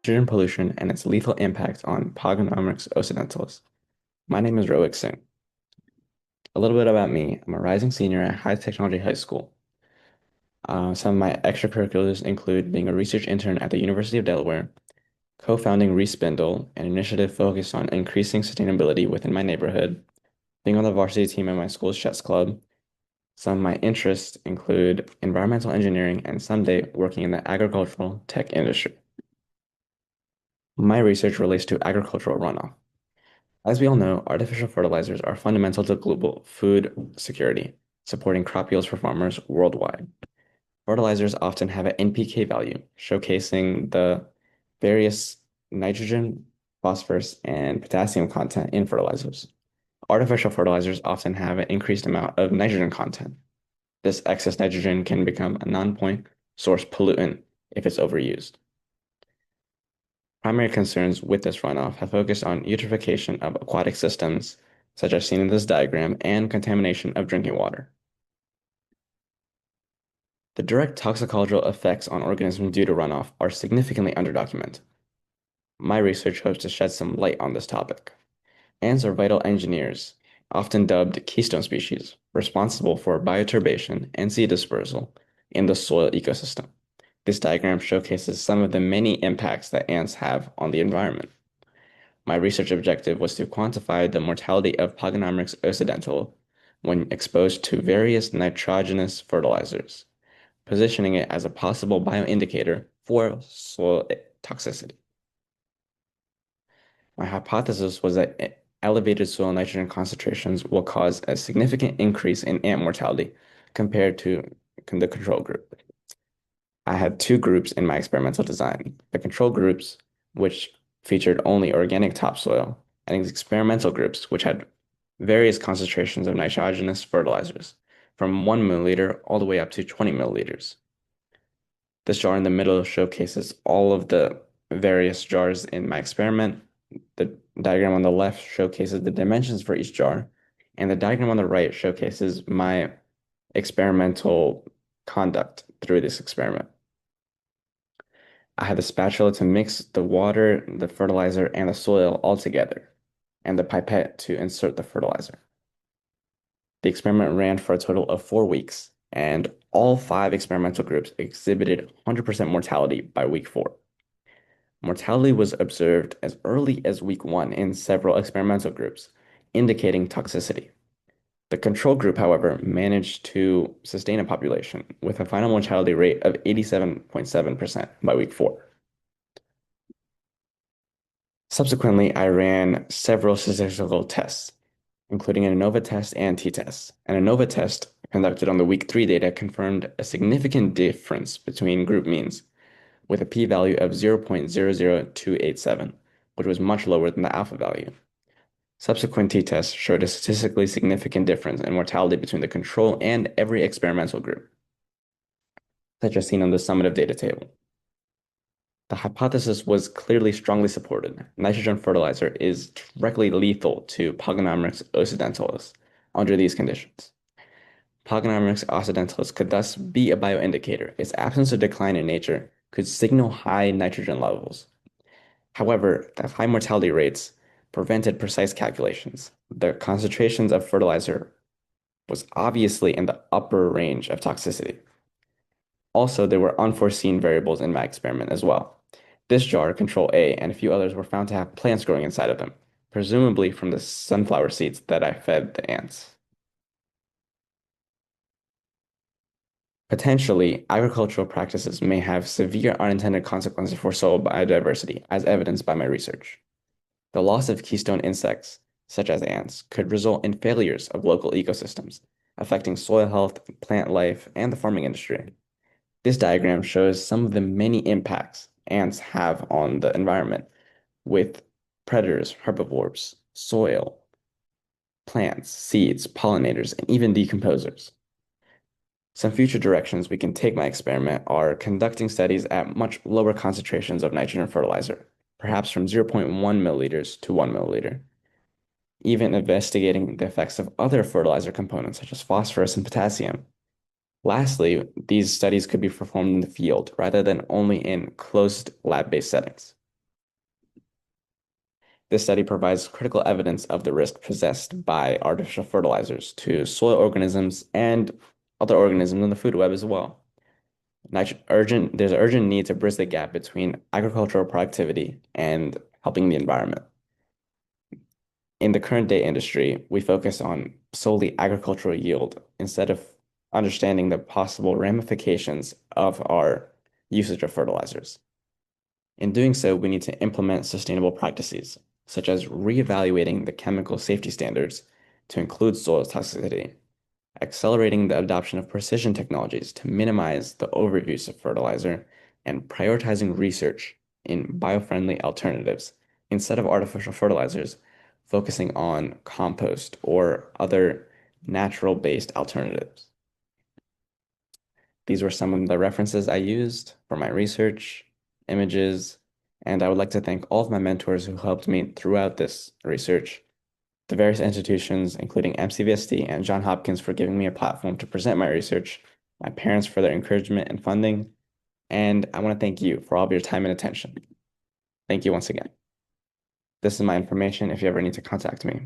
nitrogen pollution and its lethal impact on Pogonomyrmex occidentalis. My name is Ritwik Singh. A little bit about me. I'm a rising senior at High Technology High School. Some of my extracurriculars include being a research intern at the University of Delaware, co-founding Respindle, an initiative focused on increasing sustainability within my neighborhood, being on the varsity team at my school's chess club. Some of my interests include environmental engineering and someday working in the agricultural tech industry. My research relates to agricultural runoff. As we all know, artificial fertilizers are fundamental to global food security, supporting crop yields for farmers worldwide. Fertilizers often have an NPK value, showcasing the various nitrogen, phosphorus, and potassium content in fertilizers. Artificial fertilizers often have an increased amount of nitrogen content. This excess nitrogen can become a non-point source pollutant if it's overused. Primary concerns with this runoff have focused on eutrophication of aquatic systems, such as seen in this diagram, and contamination of drinking water. The direct toxicological effects on organisms due to runoff are significantly underdocumented. My research hopes to shed some light on this topic. Ants are vital engineers, often dubbed keystone species, responsible for bioturbation and seed dispersal in the soil ecosystem. This diagram showcases some of the many impacts that ants have on the environment. My research objective was to quantify the mortality of Pogonomyrmex occidental when exposed to various nitrogenous fertilizers, positioning it as a possible bioindicator for soil toxicity. My hypothesis was that elevated soil nitrogen concentrations will cause a significant increase in ant mortality compared to the control group. I had two groups in my experimental design. The control groups, which featured only organic topsoil, and experimental groups, which had various concentrations of nitrogenous fertilizers, from 1 milliliter all the way up to 20 milliliters. This jar in the middle showcases all of the various jars in my experiment. The diagram on the left showcases the dimensions for each jar, and the diagram on the right showcases my experimental conduct through this experiment. I had the spatula to mix the water, the fertilizer, and the soil all together, and the pipette to insert the fertilizer. The experiment ran for a total of 4 weeks, and all 5 experimental groups exhibited 100% mortality by week 4. Mortality was observed as early as week 1 in several experimental groups, indicating toxicity. The control group, however, managed to sustain a population with a final mortality rate of 87.7% by week 4. Subsequently, I ran several statistical tests, including an ANOVA test and t-test. An ANOVA test conducted on the week 3 data confirmed a significant difference between group means, with a p-value of 0.00287, which was much lower than the alpha value. Subsequent t-tests showed a statistically significant difference in mortality between the control and every experimental group, such as seen on the summative data table. The hypothesis was clearly strongly supported. Nitrogen fertilizer is directly lethal to Pogonomyrmex occidentalis under these conditions. Pogonomyrmex occidentalis could thus be a bioindicator. Its absence of decline in nature could signal high nitrogen levels. However, the high mortality rates prevented precise calculations. The concentrations of fertilizer was obviously in the upper range of toxicity. Also, there were unforeseen variables in my experiment as well. This jar, control A, and a few others were found to have plants growing inside of them, presumably from the sunflower seeds that I fed the ants. Potentially, agricultural practices may have severe unintended consequences for soil biodiversity, as evidenced by my research. The loss of keystone insects, such as ants, could result in failures of local ecosystems, affecting soil health, plant life, and the farming industry. This diagram shows some of the many impacts ants have on the environment, with predators, herbivores, soil, plants, seeds, pollinators, and even decomposers. Some future directions we can take my experiment are conducting studies at much lower concentrations of nitrogen fertilizer, perhaps from 0.1 milliliters to 1 milliliter. Even investigating the effects of other fertilizer components such as phosphorus and potassium. Lastly, these studies could be performed in the field rather than only in closed lab-based settings. This study provides critical evidence of the risk possessed by artificial fertilizers to soil organisms and other organisms in the food web as well. There's an urgent need to bridge the gap between agricultural productivity and helping the environment. In the current day industry, we focus on solely agricultural yield instead of understanding the possible ramifications of our usage of fertilizers. In doing so, we need to implement sustainable practices, such as reevaluating the chemical safety standards to include soil toxicity, accelerating the adoption of precision technologies to minimize the overuse of fertilizer, and prioritizing research in biofriendly alternatives instead of artificial fertilizers, focusing on compost or other natural-based alternatives. These were some of the references I used for my research, images, and I would like to thank all of my mentors who helped me throughout this research, the various institutions, including MCVST and Johns Hopkins, for giving me a platform to present my research, my parents for their encouragement and funding, and I want to thank you for all of your time and attention. Thank you once again. This is my information if you ever need to contact me.